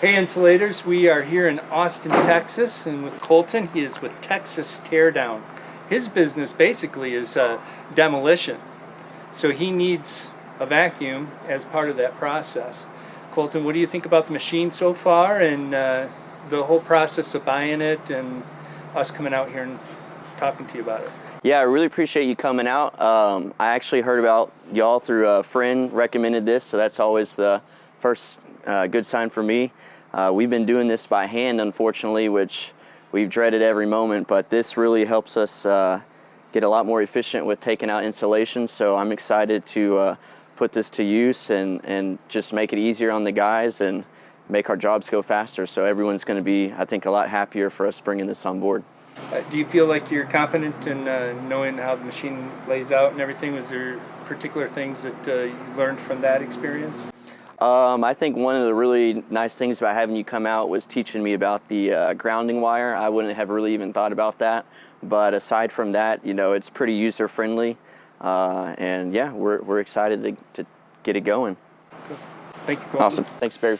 Hey Insulators, we are here in Austin, Texas, and with Colton. He is with Texas Teardown. His business basically is demolition. So he needs a vacuum as part of that process. Colton, what do you think about the machine so far and the whole process of buying it and us coming out here and talking to you about it? Yeah, I really appreciate you coming out. I actually heard about y'all through a friend recommended this, so that's always the first good sign for me. We've been doing this by hand, unfortunately, which we've dreaded every moment, but this really helps us get a lot more efficient with taking out insulation, so I'm excited to put this to use and just make it easier on the guys and make our jobs go faster, so everyone's going to be, I think, a lot happier for us bringing this on board. Do you feel like you're confident in knowing how the machine lays out and everything? Was there particular things that you learned from that experience? I think one of the really nice things about having you come out was teaching me about the grounding wire. I wouldn't have really even thought about that, but aside from that, you know, it's pretty user-friendly, and yeah, we're excited to get it going. Thank you, Colton. Awesome. Thanks, Barry.